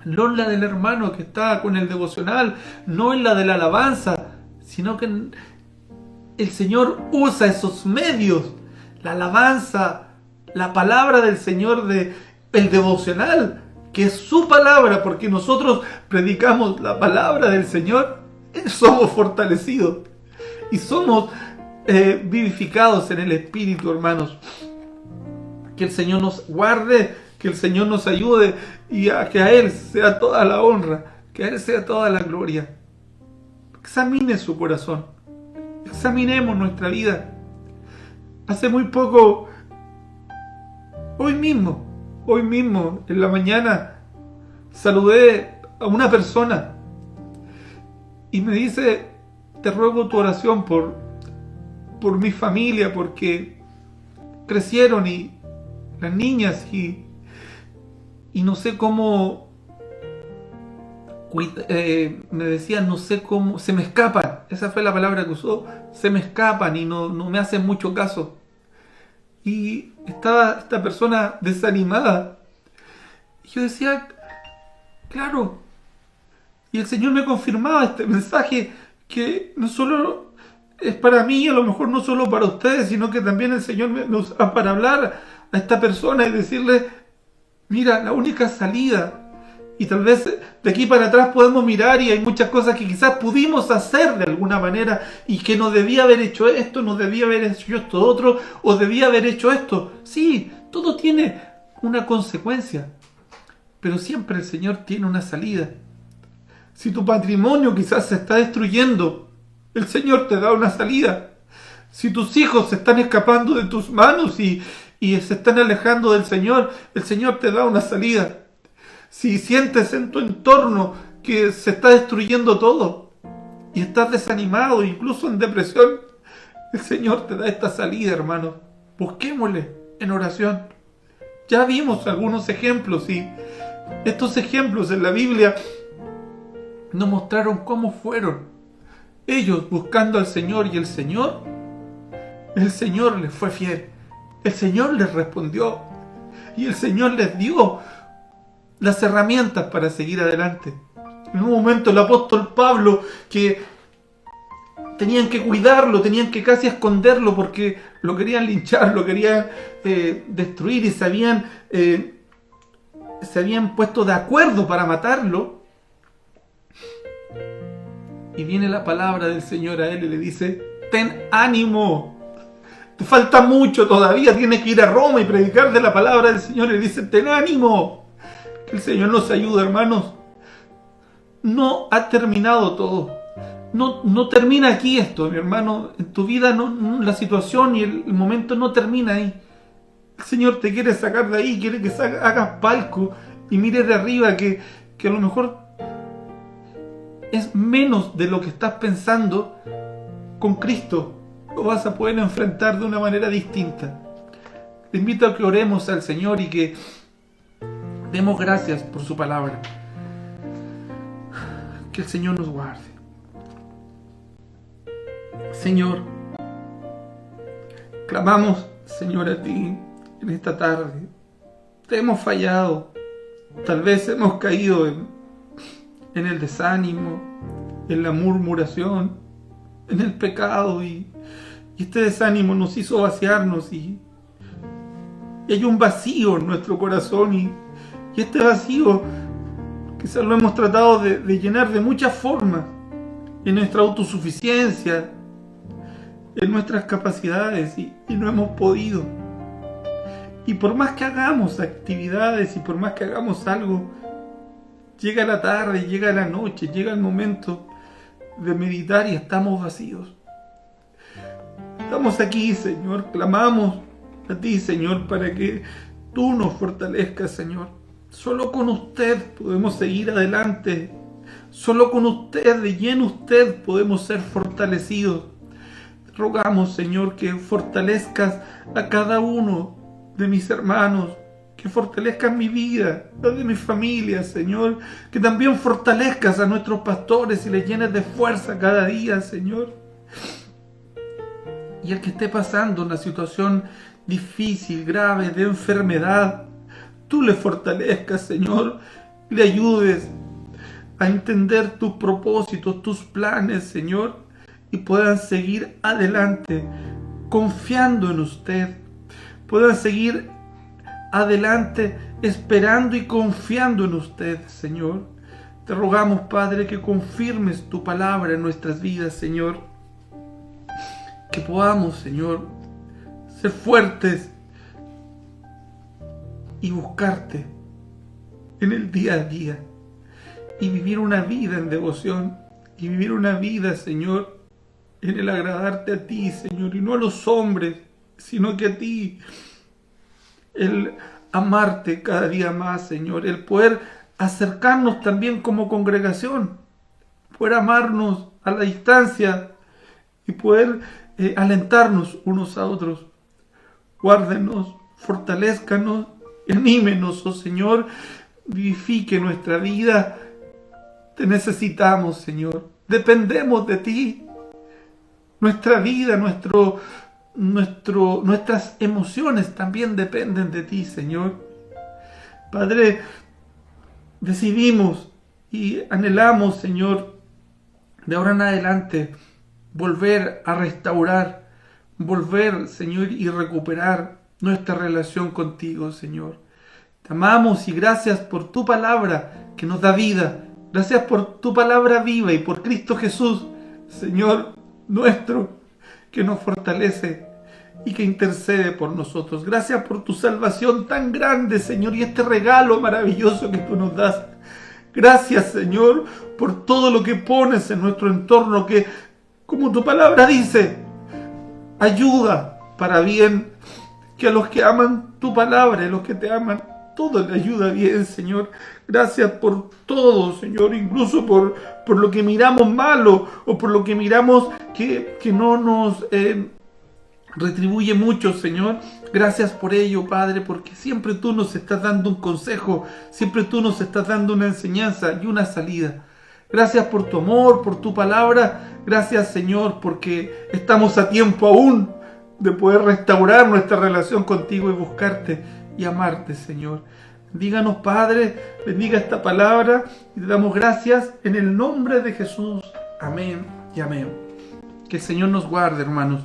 no en la del hermano que está con el devocional, no en la de la alabanza, sino que el Señor usa esos medios, la alabanza, la palabra del Señor, el devocional, que es su palabra, porque nosotros predicamos la palabra del Señor. Somos fortalecidos y somos vivificados en el Espíritu, hermanos. Que el Señor nos guarde, que el Señor nos ayude, y que a Él sea toda la honra, que a Él sea toda la gloria. Examine su corazón, examinemos nuestra vida. Hace muy poco, hoy mismo en la mañana, saludé a una persona y me dice, te ruego tu oración por mi familia, porque crecieron y las niñas y no sé cómo me decía, no sé cómo, se me escapan. Esa fue la palabra que usó, se me escapan y no me hacen mucho caso. Y estaba esta persona desanimada. Y yo decía, claro. Y el Señor me confirmaba este mensaje que no solo es para mí, a lo mejor no solo para ustedes, sino que también el Señor me usa para hablar a esta persona y decirle, mira, la única salida. Y tal vez de aquí para atrás podemos mirar y hay muchas cosas que quizás pudimos hacer de alguna manera y que no debía haber hecho esto, no debía haber hecho esto otro, o debía haber hecho esto. Sí, todo tiene una consecuencia, pero siempre el Señor tiene una salida. Si tu patrimonio quizás se está destruyendo, el Señor te da una salida. Si tus hijos se están escapando de tus manos y se están alejando del Señor, el Señor te da una salida. Si sientes en tu entorno que se está destruyendo todo y estás desanimado, incluso en depresión, el Señor te da esta salida, hermano. Busquémosle en oración. Ya vimos algunos ejemplos y estos ejemplos en la Biblia nos mostraron cómo fueron ellos buscando al Señor y el Señor les fue fiel. El Señor les respondió y el Señor les dio las herramientas para seguir adelante. En un momento el apóstol Pablo, que tenían que cuidarlo, tenían que casi esconderlo porque lo querían linchar, lo querían destruir y se habían puesto de acuerdo para matarlo. Y viene la palabra del Señor a él y le dice, ten ánimo, te falta mucho todavía, tienes que ir a Roma y predicar de la palabra del Señor. Y le dice, ten ánimo. Que el Señor nos ayude, hermanos. No ha terminado todo. No termina aquí esto, mi hermano. En tu vida la situación y el momento no termina ahí. El Señor te quiere sacar de ahí, quiere que hagas palco y mires de arriba que a lo mejor es menos de lo que estás pensando. Con Cristo lo vas a poder enfrentar de una manera distinta. Te invito a que oremos al Señor y que demos gracias por su palabra. Que el Señor nos guarde. Señor, clamamos, Señor, a ti en esta tarde. Te hemos fallado. Tal vez hemos caído en el desánimo, en la murmuración, en el pecado y este desánimo nos hizo vaciarnos y hay un vacío en nuestro corazón y este vacío quizás lo hemos tratado de llenar de muchas formas, en nuestra autosuficiencia, en nuestras capacidades y no hemos podido. Y por más que hagamos actividades y por más que hagamos algo, llega la tarde, llega la noche, llega el momento de meditar y estamos vacíos. Estamos aquí, Señor, clamamos a ti, Señor, para que tú nos fortalezcas, Señor. Solo con usted podemos seguir adelante. Solo con usted y en usted podemos ser fortalecidos. Rogamos, Señor, que fortalezcas a cada uno de mis hermanos, que fortalezcas mi vida, la de mi familia, Señor, que también fortalezcas a nuestros pastores y les llenes de fuerza cada día, Señor. Y el que esté pasando una situación difícil, grave, de enfermedad, tú le fortalezcas, Señor, le ayudes a entender tus propósitos, tus planes, Señor, y puedan seguir adelante confiando en usted, puedan seguir adelante esperando y confiando en usted, Señor. Te rogamos, Padre, que confirmes tu palabra en nuestras vidas, Señor, que podamos, Señor, ser fuertes y buscarte en el día a día y vivir una vida en devoción y vivir una vida, Señor, en el agradarte a ti, Señor, y no a los hombres, sino que a ti, el amarte cada día más, Señor, el poder acercarnos también como congregación, poder amarnos a la distancia y poder alentarnos unos a otros. Guárdenos, fortalézcanos, anímenos, oh Señor, vivifique nuestra vida Te necesitamos, Señor. Dependemos de ti. Nuestra vida, nuestras emociones también dependen de ti, Señor. Padre, decidimos y anhelamos, Señor, de ahora en adelante, volver a restaurar, volver, Señor, y recuperar nuestra relación contigo, Señor. Te amamos y gracias por tu palabra que nos da vida. Gracias por tu palabra viva y por Cristo Jesús, Señor nuestro, que nos fortalece y que intercede por nosotros. Gracias por tu salvación tan grande, Señor, y este regalo maravilloso que tú nos das. Gracias, Señor, por todo lo que pones en nuestro entorno, que, como tu palabra dice, ayuda para bien, que a los que aman tu palabra y a los que te aman, todo le ayuda bien, Señor. Gracias por todo, Señor, incluso por lo que miramos malo o por lo que miramos que no nos retribuye mucho, Señor. Gracias por ello, Padre, porque siempre tú nos estás dando un consejo, siempre tú nos estás dando una enseñanza y una salida. Gracias por tu amor, por tu palabra. Gracias, Señor, porque estamos a tiempo aún de poder restaurar nuestra relación contigo y buscarte y amarte, Señor. Díganos, Padre, bendiga esta palabra y te damos gracias en el nombre de Jesús. Amén y amén. Que el Señor nos guarde, hermanos.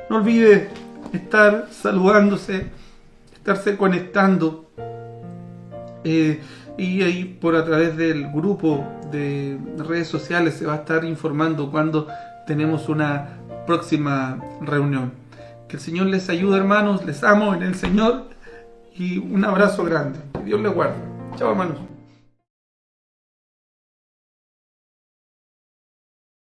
No olvide estar saludándose, estarse conectando y ahí por a través del grupo de redes sociales se va a estar informando cuando tenemos una próxima reunión. Que el Señor les ayude, hermanos. Les amo en el Señor y un abrazo grande. Que Dios les guarde. Chao, hermanos.